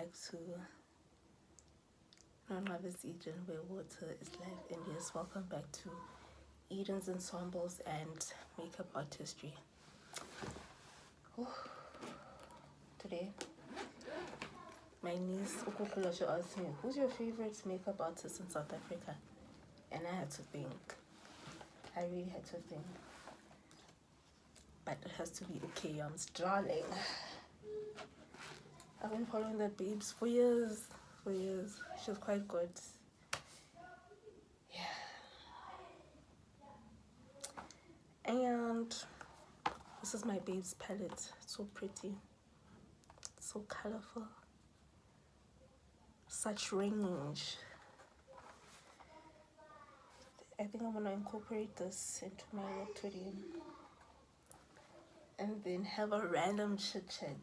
back to Nonqabas Eden, where water is life. And yes, welcome back to Eden's Ensembles and Makeup Artistry. Today, my niece Ukukulasha asked me, who's your favorite makeup artist in South Africa? And I had to think. I really had to think. But it has to be UKM's darling. I've been following that babes for years. She's quite good. Yeah. And this is my babe's palette. It's so pretty. It's so colorful. Such range. I think I'm gonna incorporate this into my work today. And then have a random chit chat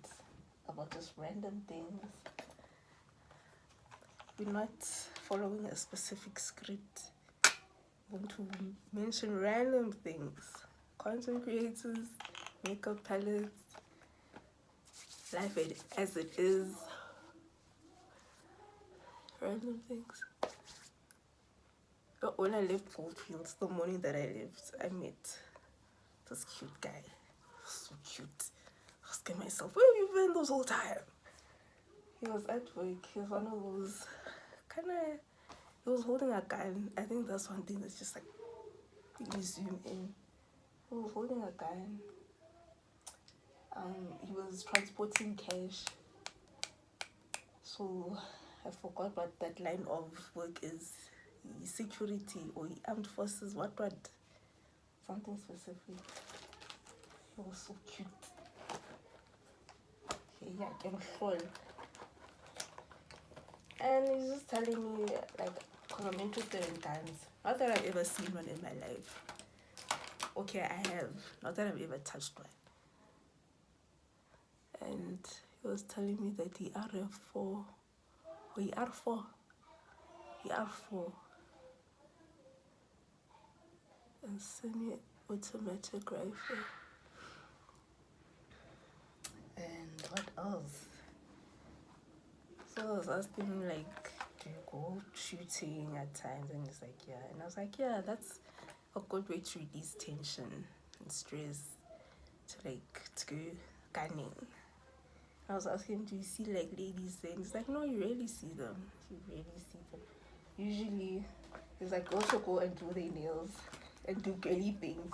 about just random things. We're not following a specific script. I want to mention random things. Content creators, makeup palettes, life as it is. Random things. But when I left Goldfields, the morning that I left, I met this cute guy. So cute. Asking myself, where have you been this whole time? He was at work. He was one of those he was holding a gun. I think that's one thing that's just like, you zoom in. He was holding a gun. He was transporting cash. So I forgot what that line of work is. Security or armed forces, what? Something specific. He was so cute. Okay, yeah, I can fall. And he's just telling me, like, because I'm interested in guns. Not that I've ever seen one in my life. Okay, I have. Not that I've ever touched one. And he was telling me that the RF4, and semi-automatic rifle. And what else? So I was asking him, like, do you go shooting at times? And he's like, yeah. And I was like, yeah, that's a good way to release tension and stress, to go gunning. I was asking him, do you see like ladies there? And he's like, no, you rarely see them. Usually, he's like, also go and do their nails and do girly things,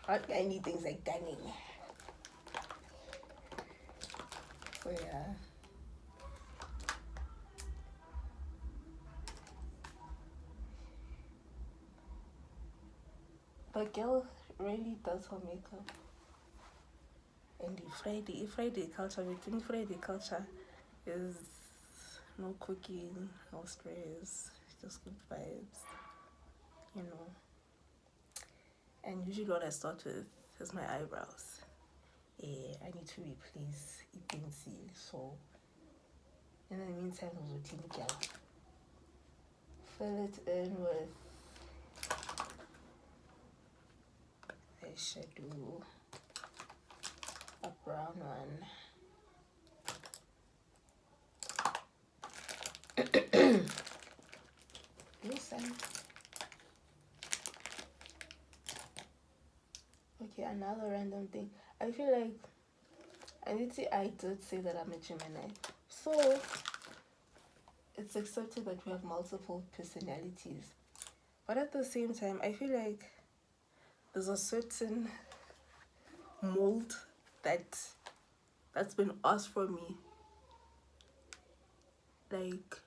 not any things like gunning. So yeah. But girl really does her makeup. And the Friday culture, between Friday culture is no cooking, no stress, just good vibes, you know. And usually what I start with is my eyebrows. I need to replace Ipinsi, so in the meantime I was routine gel. Fill it in with eyeshadow, a brown one. Listen. Okay, another random thing. I feel like I did say that I'm a Gemini. So it's accepted that we have multiple personalities. But at the same time, I feel like there's a certain mold that's been asked for me. Like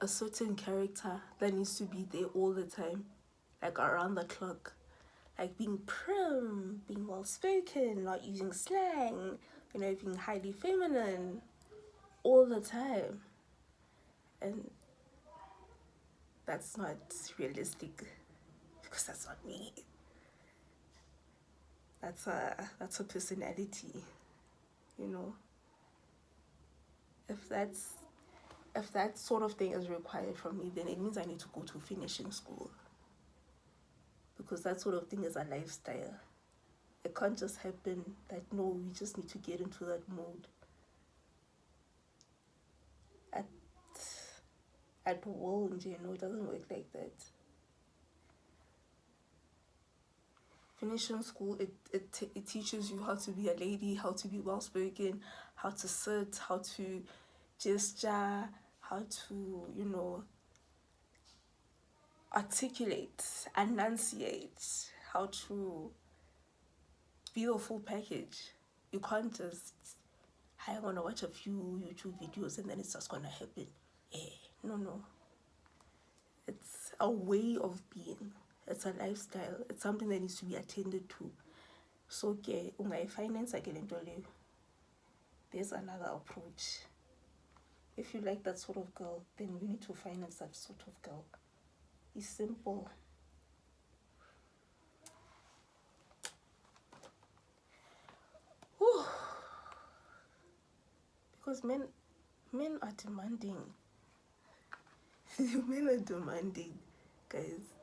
a certain character that needs to be there all the time, like around the clock. Like being prim, being well spoken, not using slang, being highly feminine all the time. And that's not realistic, because that's not me. That's a personality, If that sort of thing is required from me, then it means I need to go to finishing school, because that sort of thing is a lifestyle. It can't just happen that, no, we just need to get into that mode at will. It doesn't work like that. Finishing school, it teaches you how to be a lady, how to be well spoken, how to sit, how to gesture, how to articulate, enunciate, how to be a full package. You can't just, I want to watch a few YouTube videos and then it's just gonna happen. No. It's a way of being. It's a lifestyle. It's something that needs to be attended to. So finance there's another approach. If you like that sort of girl, then we need to finance that sort of girl. It's simple. Whew. Because men are demanding. Men are demanding, guys.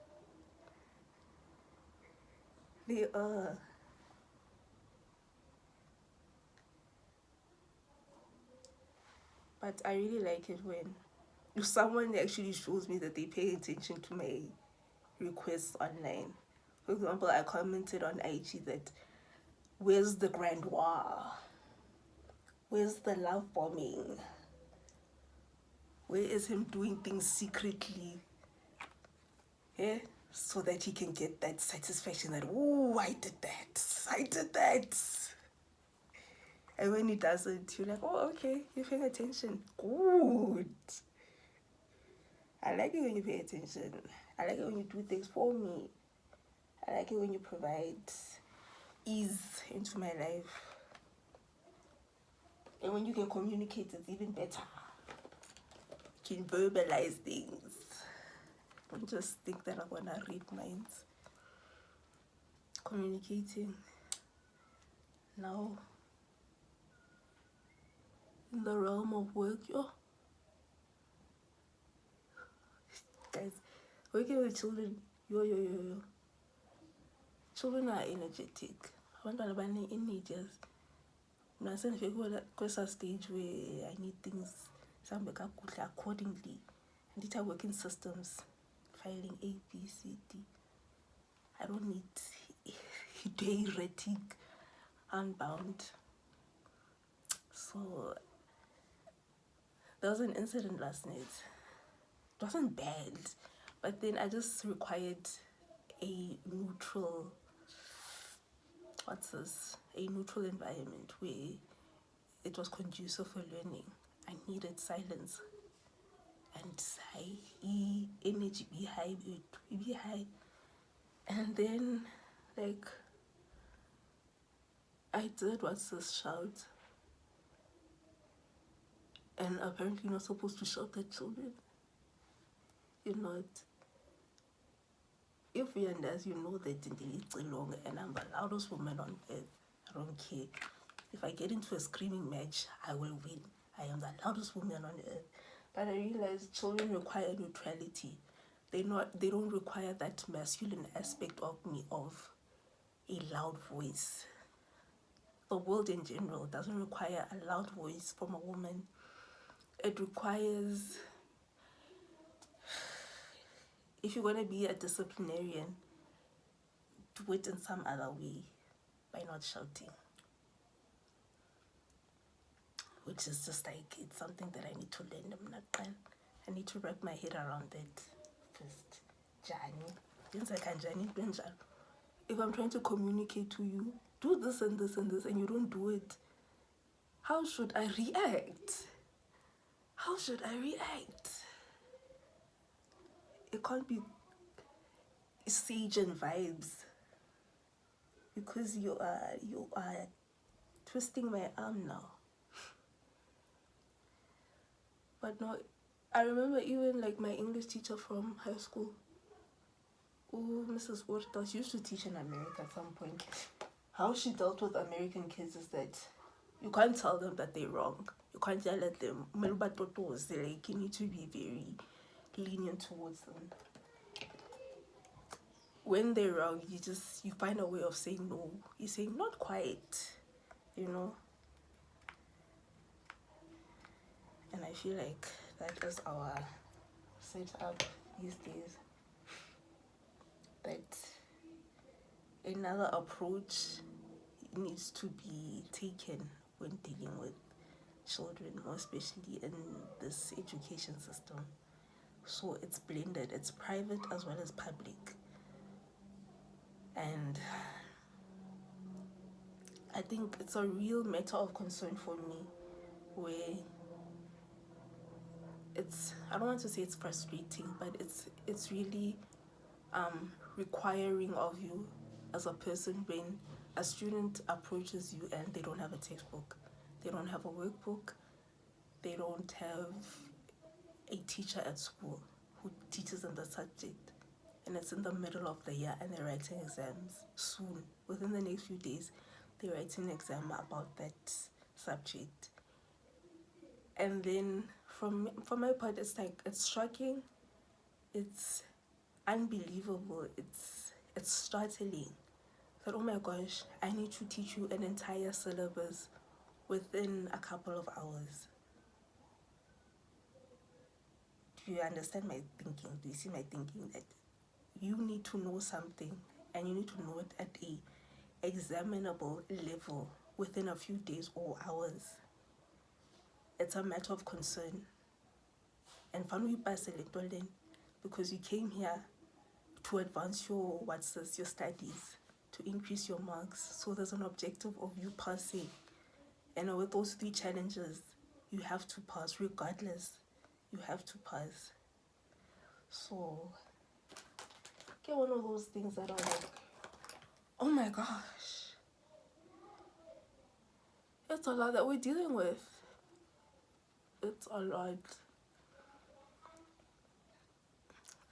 They are. But I really like it when someone actually shows me that they pay attention to my requests online. For example, I commented on IG that, where's the grand war? Where's the love bombing? Where is him doing things secretly? Yeah? So that he can get that satisfaction that, oh, I did that. And when he doesn't, you're like, oh, okay, you're paying attention. Good. I like it when you pay attention. I like it when you do things for me. I like it when you provide ease into my life. And when you can communicate, it's even better. You can verbalize things. Don't just think that I'm gonna read minds. Communicating. Now, in the realm of work, guys, working with children, children are energetic. Abantwana bane-energies. Mna sendifike kwesa stage where I need things zihambe kakuhle accordingly. I need to work in systems, filing A, B, C, D. I don't need day erratic, unbound. So there was an incident last night. It wasn't bad, but then I just required a neutral environment where it was conducive for learning. I needed silence and energy be high. And then I did shout, and apparently you're not supposed to shout at children. You're not. If you and as you know that in long and I'm the loudest woman on earth, I don't care. If I get into a screaming match, I will win. I am the loudest woman on earth. But I realize children require neutrality. They don't require that masculine aspect of me, of a loud voice. The world in general doesn't require a loud voice from a woman. It requires, if you're going to be a disciplinarian, do it in some other way by not shouting. Which is just it's something that I need to learn. I need to wrap my head around that first. If I'm trying to communicate to you, do this and this and this, and you don't do it, how should I react? It can't be sage and vibes, because you are twisting my arm now. But no, I remember even my English teacher from high school, Mrs. Orta, she used to teach in America at some point. How she dealt with American kids is that you can't tell them that they're wrong. You can't yell at them. You need to be very lenient towards them. When they're wrong, you find a way of saying no. You're saying not quite, And I feel like that is our set up these days that another approach needs to be taken when dealing with children, more especially in this education system. So it's blended, it's private as well as public. And I think it's a real matter of concern for me, where I don't want to say it's frustrating, but it's really requiring of you as a person when a student approaches you and they don't have a textbook, they don't have a workbook, they don't have a teacher at school who teaches them the subject, and it's in the middle of the year and they're writing exams soon. Within the next few days, they're writing an exam about that subject. And then from my part, it's like, it's shocking, it's unbelievable, it's startling that, oh my gosh, I need to teach you an entire syllabus within a couple of hours. Do you understand my thinking? Do you see my thinking? That you need to know something and you need to know it at a examinable level within a few days or hours. It's a matter of concern. And finally, because you came here to advance your studies, to increase your marks. So there's an objective of you passing. And with those 3 challenges, you have to pass regardless. You have to pass. So get one of those things that are like, oh my gosh, it's a lot that we're dealing with. It's a lot.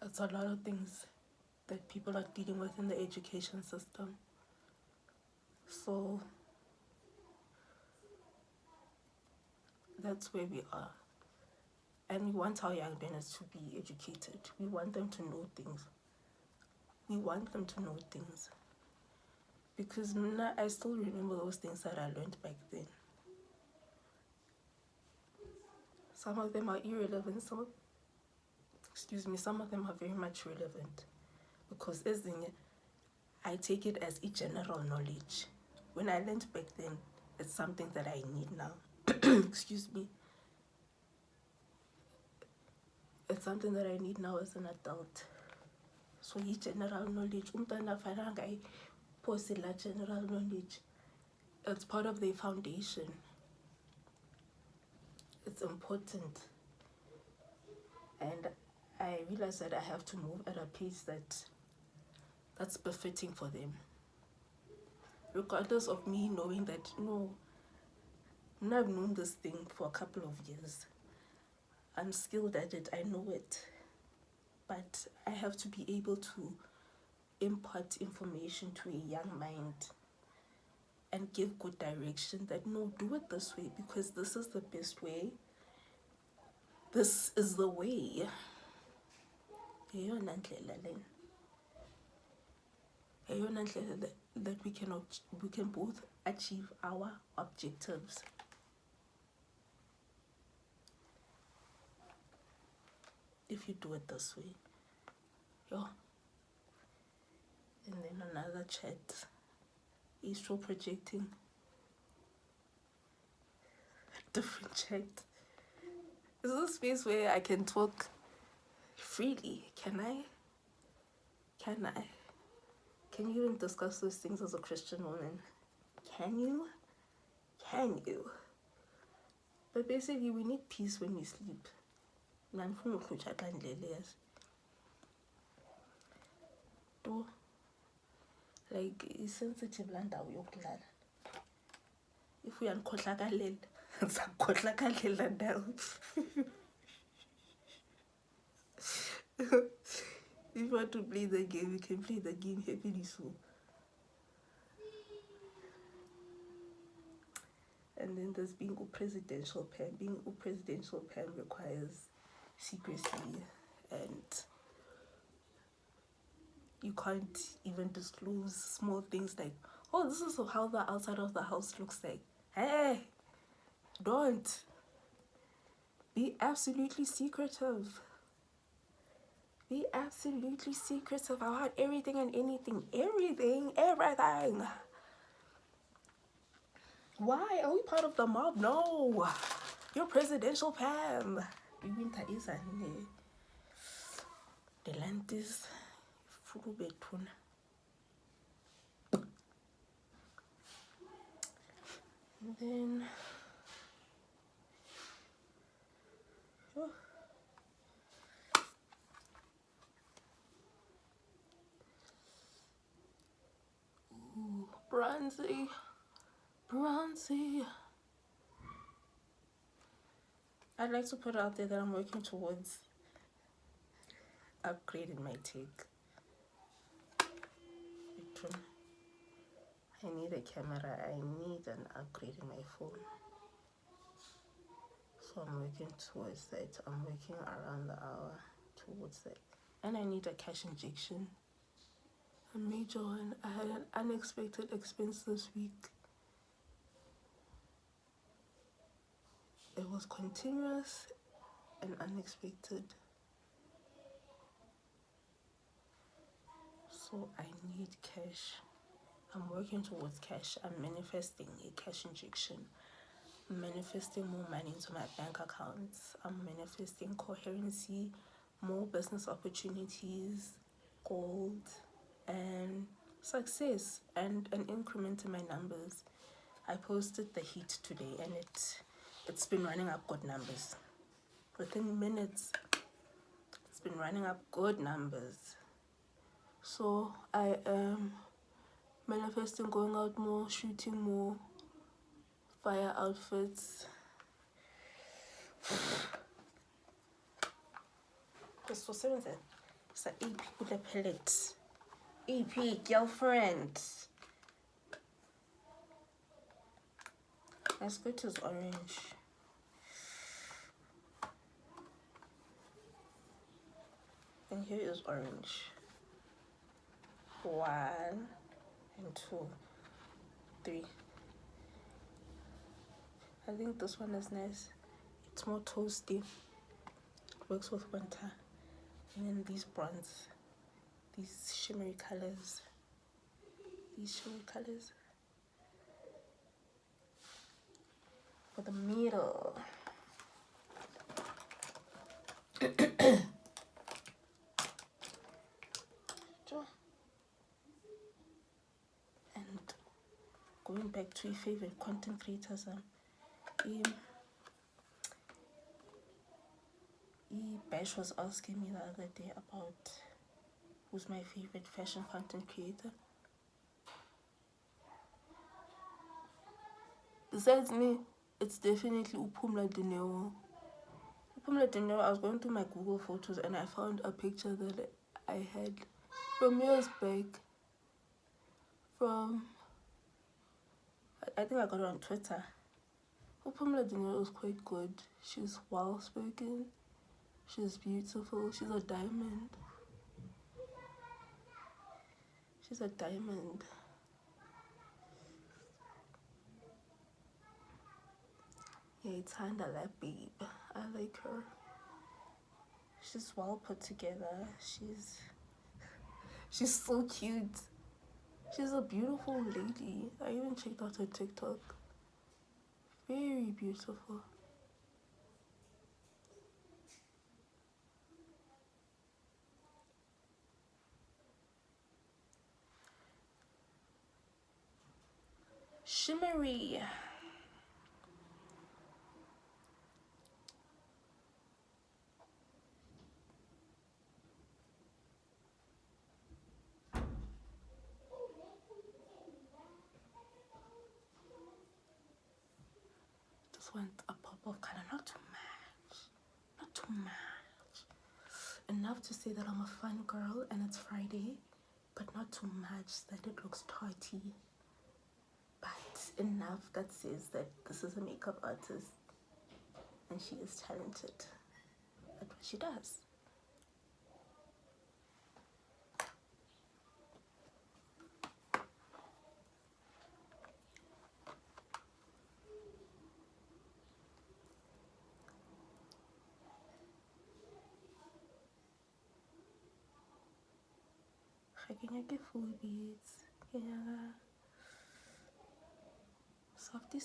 It's a lot of things that people are dealing with in the education system. So that's where we are. And we want our young learners to be educated. We want them to know things. We want them to know things. Because I still remember those things that I learned back then. Some of them are irrelevant. Some of them are very much relevant. Because I take it as a general knowledge. When I learned back then, it's something that I need now. Excuse me. It's something that I need now as an adult. So general knowledge, general knowledge, it's part of their foundation. It's important. And I realize that I have to move at a pace that's befitting for them. Regardless of me knowing that, I've known this thing for a couple of years. I'm skilled at it, I know it. But I have to be able to impart information to a young mind and give good direction that, do it this way because this is the best way. This is the way. That we can both achieve our objectives. If you do it this way. And then another chat is still projecting a different chat. Is this a space where I can talk freely? Can I? Can you even discuss those things as a Christian woman? Can you? But basically, we need peace when we sleep. Like, it's sensitive land yokulala. If we are nkhohlakalela, it's a nkhohlakalela now. If you want to play the game, you can play the game happily so. And then there's being a presidential Pam. Being a presidential Pam requires secrecy, and you can't even disclose small things like, oh, this is how the outside of the house looks like. Hey, don't. Be absolutely secretive. Be absolutely secretive about everything and anything. Everything. Why? Are we part of the mob? No. You're Presidential Pam. Winter is the land is Furubetuna. And then oh. Ooh, bronzy. I'd like to put out there that I'm working towards upgrading my tech. I need a camera. I need an upgrade in my phone. So I'm working towards that. I'm working around the hour towards that. And I need a cash injection. A major one. I had an unexpected expense this week. It was continuous and unexpected. So I need cash. I'm working towards cash. I'm manifesting a cash injection. I'm manifesting more money into my bank accounts. I'm manifesting coherency, more business opportunities, gold, and success, and an increment in my numbers. I posted the heat today, and it's been running up good numbers. Within minutes, it's been running up good numbers. So I am manifesting going out more, shooting more, fire outfits. This was seven. It's an EP with a pellet. EP girlfriend. My skirt is orange. And here is orange. 1 and 2, 3. I think this one is nice. It's more toasty. It works with winter. And then these bronze, these shimmery colors. For the middle. And going back to your favorite content creators, Bash was asking me the other day about who's my favorite fashion content creator. Besides me, it's definitely Upumla Dineo. I was going through my Google photos and I found a picture that I had from years back. I think I got it on Twitter. Upumla Dineo is quite good. She's well spoken. She's beautiful. She's a diamond. Yeah, it's kinda like babe. I like her. She's well put together. She's so cute. She's a beautiful lady. I even checked out her TikTok. Very beautiful. Shimmery. Just want a pop of color, not too much. Enough to say that I'm a fun girl and it's Friday, but not too much that it looks tarty. But enough that says that this is a makeup artist and she is talented at what she does. Kenya full beats. Kenya softy.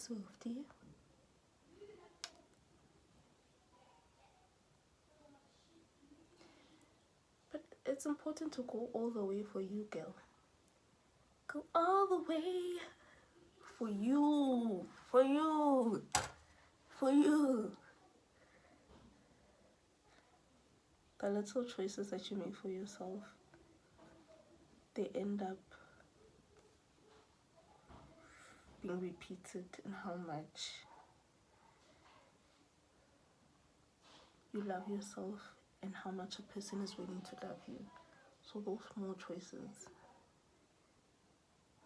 But it's important to go all the way for you, girl. Go all the way for you. The little choices that you make for yourself, they end up being repeated in how much you love yourself and how much a person is willing to love you. So those small choices,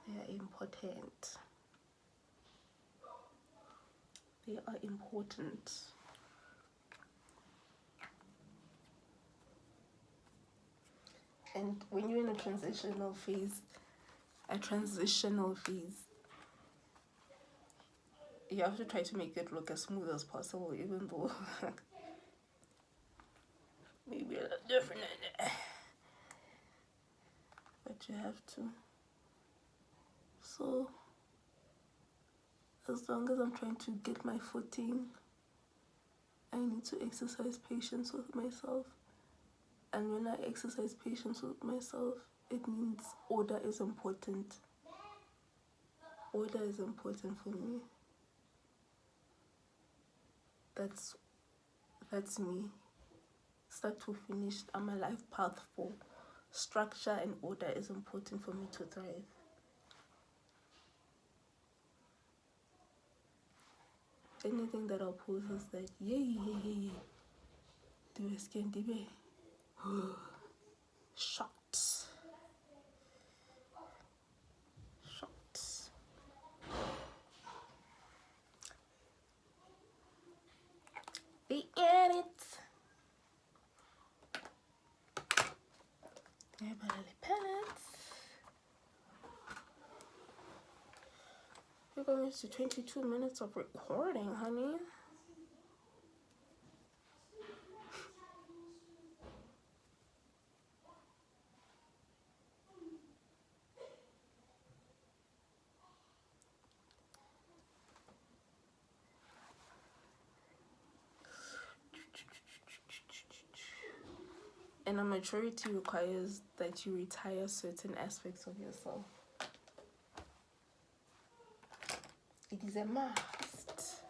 they are important. They are important. And when you're in a transitional phase, you have to try to make it look as smooth as possible, even though maybe a little different. But you have to. So, as long as I'm trying to get my footing, I need to exercise patience with myself. And when I exercise patience with myself, it means order is important. Order is important for me. That's me. Start to finish, I'm a life path for structure, and order is important for me to thrive. Anything that opposes that, shots. Be in it. We're going to 22 minutes of recording, honey. And a maturity requires that you retire certain aspects of yourself. It is a must.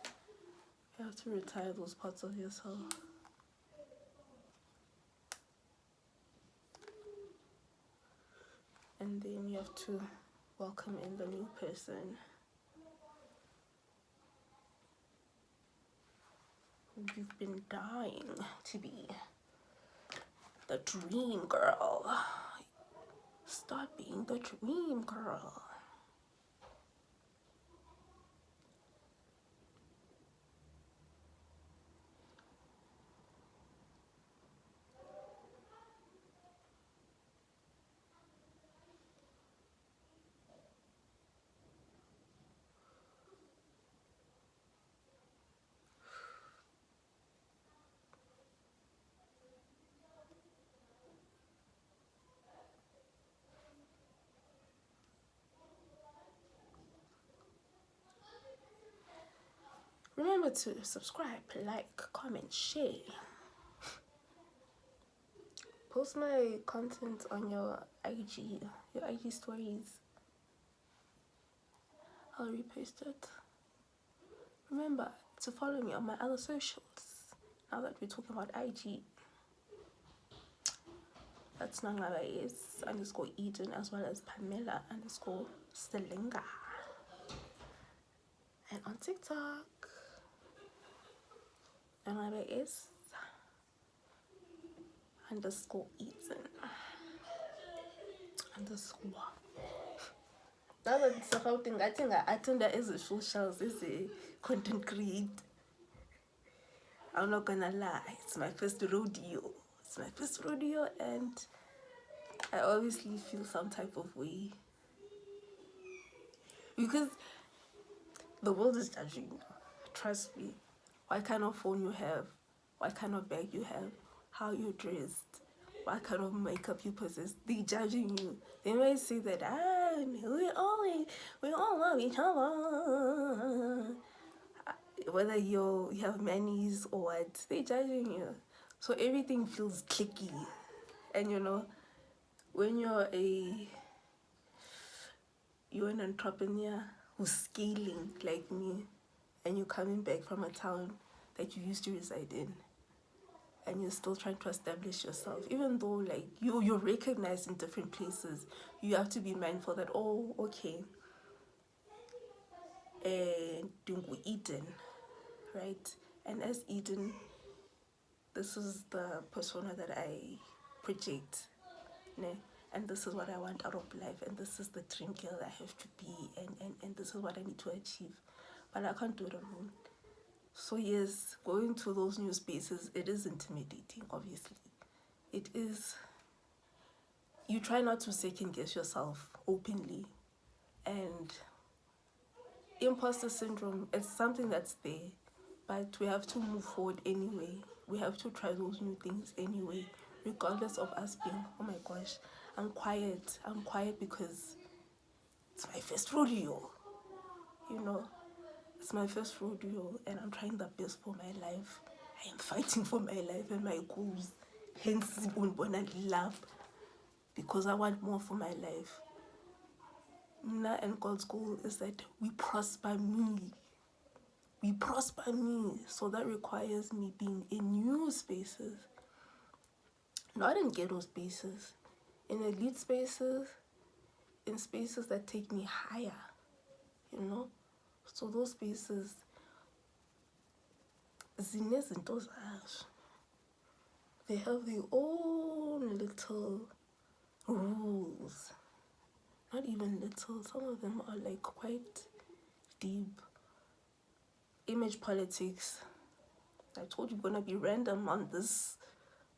You have to retire those parts of yourself. And then you have to welcome in the new person who you've been dying to be. The dream girl. Start being the dream girl. Remember to subscribe, like, comment, share. Post my content on your IG stories. I'll repost it. Remember to follow me on my other socials. Now that we're talking about IG, that's Nonqabas _Eden, as well as Pamela _Selinga. And on TikTok, Nonqabas _Eden _ now that it's something I think I attend as a socials, as a content creator. I'm not gonna lie, it's my first rodeo. And I obviously feel some type of way. Because the world is judging you. Trust me. What kind of phone you have, what kind of bag you have, how you're dressed, what kind of makeup you possess. They judging you. They might say that we all love each other. Whether you have manis or what, they judging you. So everything feels clicky. And you know, when you're an entrepreneur who's scaling like me, and you're coming back from a town that you used to reside in, and you're still trying to establish yourself, even though like you're recognized in different places, you have to be mindful that, oh, okay, and Eden, right? And as Eden, this is the persona that I project, ne? And this is what I want out of life, and this is the dream girl I have to be, and this is what I need to achieve. But I can't do it alone. So yes, going to those new spaces, it is intimidating, obviously. It is. You try not to second guess yourself openly. And imposter syndrome, it's something that's there, but we have to move forward anyway. We have to try those new things anyway, regardless of us being, oh my gosh, I'm quiet because it's my first rodeo, you know. It's my first rodeo, and I'm trying the best for my life. I am fighting for my life and my goals. Hence, love, because I want more for my life. Mina and God's goal is that we prosper me. We prosper me. So that requires me being in new spaces, not in ghetto spaces, in elite spaces, in spaces that take me higher, you know. So those spaces, zinezinto zazo. They have their own little rules. Not even little, some of them are like quite deep. Image politics. I told you gonna be random on this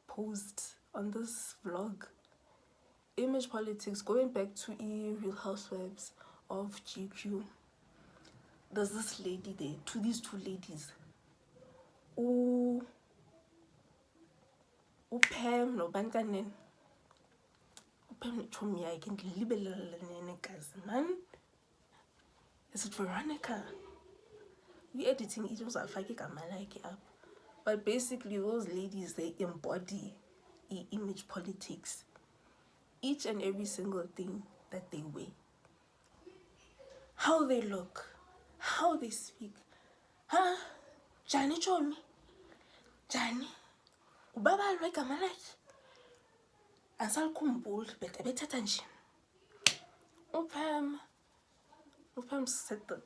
post, on this vlog. Image politics, going back to Real Housewives of GQ. There's this lady there, these two ladies. Pam no Bankanen. Pam told me I can liberal man. Is it Veronica? We editing each other's up. But basically those ladies, they embody image politics. Each and every single thing that they wear. How they look, how they speak. Huh? Johnny told me. Johnny. Ubaba like Ansal kumbul better attention. Pam set the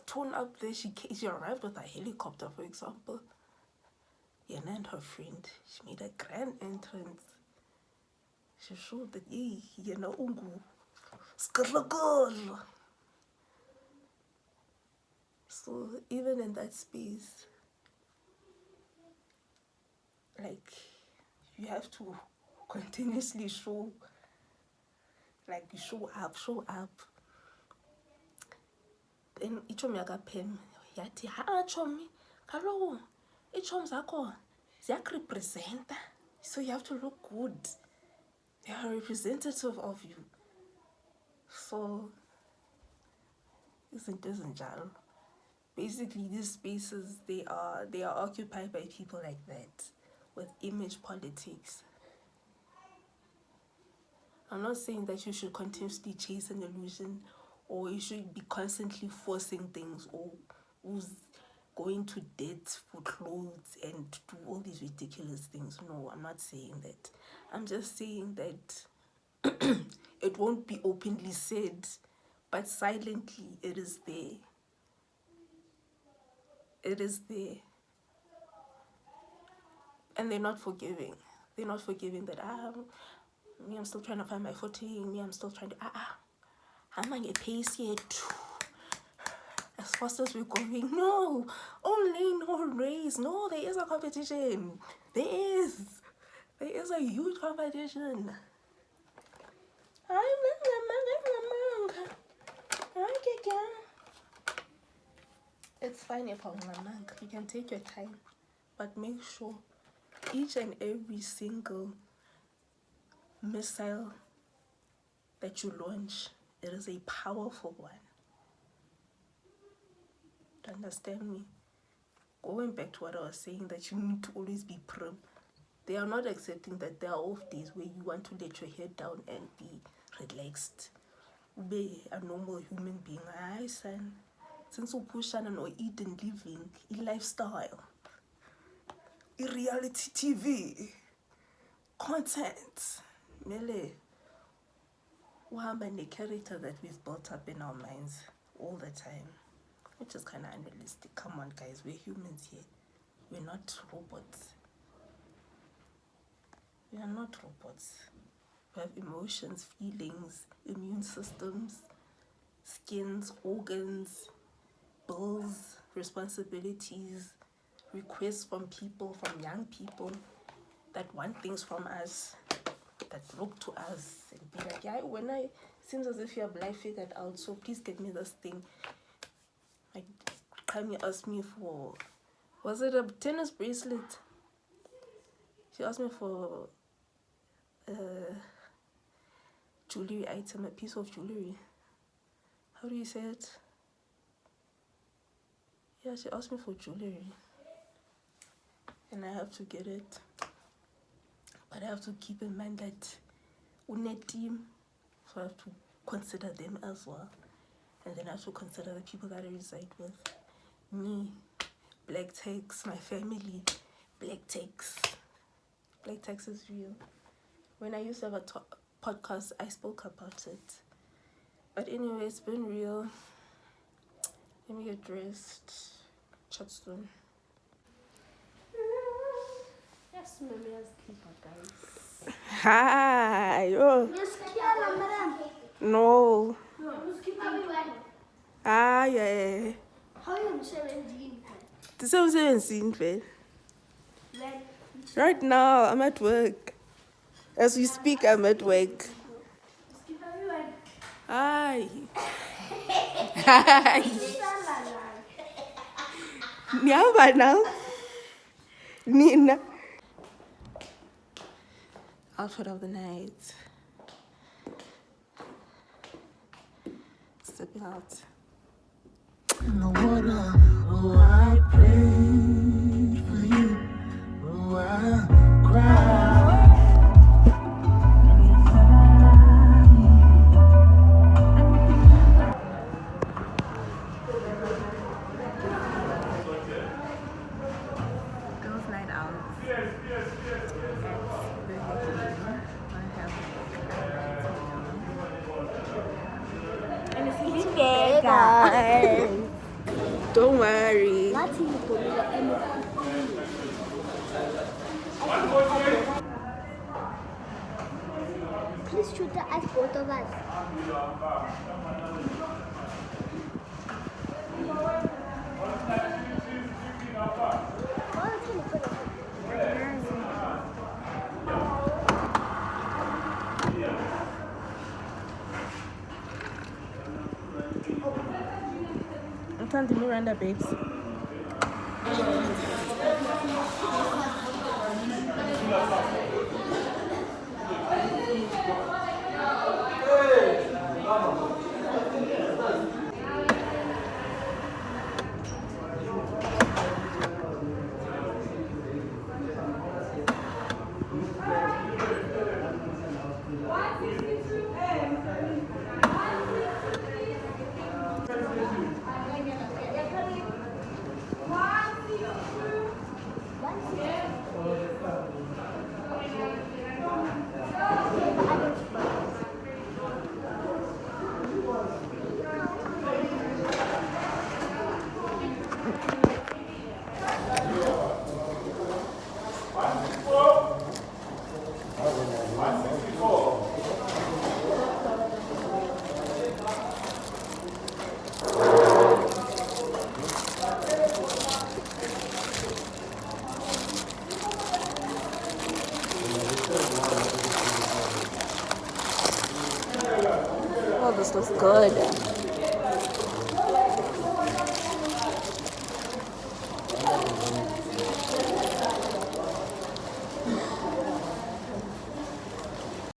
tone up there. She arrived with a helicopter, for example. Yana and her friend, she made a grand entrance. She showed that Yana ungu skirlagol. So even in that space, like, you have to continuously show up. Then ichomi Pam yati chomi kaloku ichomi zakho ziyakurepresenta, so you have to look good. They are representative of you. So izinto ezinjalo. Basically, these spaces, they are occupied by people like that, with image politics. I'm not saying that you should continuously chase an illusion, or you should be constantly forcing things, or who's going to debt for clothes and do all these ridiculous things. No, I'm not saying that. I'm just saying that it won't be openly said, but silently it is there. It is there. And they're not forgiving. They're not forgiving that I'm still trying to find my footing. I'm still trying to I'm gonna get pace here too. As fast as we're going. No, only no race. No, there is a competition. There is a huge competition. It's fine if I'm you can take your time, but make sure each and every single missile that you launch, it is a powerful one. Do you understand me? Going back to what I was saying, that you need to always be prim. They are not accepting that there are off days where you want to let your head down and be relaxed. Be a normal human being. Aye, son. Since you push on or eat and living, a lifestyle, a reality TV, content. Mele, and the character that we've built up in our minds all the time, which is kind of unrealistic. Come on, guys, we're humans here. We're not robots. We are not robots. We have emotions, feelings, immune systems, skins, organs, bills, responsibilities, requests from people, from young people that want things from us, that look to us and be like, yeah, when I seems as if you have life figured out, so please get me this thing. Like, Kami asked me for, was it a tennis bracelet? She asked me for jewelry item, a piece of jewelry. How do you say it? Yeah, she asked me for jewelry, and I have to get it. But I have to keep in mind that une team, so I have to consider them as well, and then I have to consider the people that I reside with. Me, black tax, my family, black tax. Black tax is real. When I used to have a podcast, I spoke about it. But anyway, it's been real. Let me get dressed. Chat soon. Yes, mommy has keeper, guys. Hi. Oh. No. Ah, yeah. How are you 17? The 17th, man. Right now, I'm at work. As we speak, I'm at work. Hi. Hi. Nyamba now. Nina. Outfit of the night. Stepping out. In the water, oh, I prayed for you. Oh, I cried. Girls' night out. And it's even bigger. Don't worry. Please shoot the ice, both of us. I'm trying to Miranda, babes. Oh, this looks good.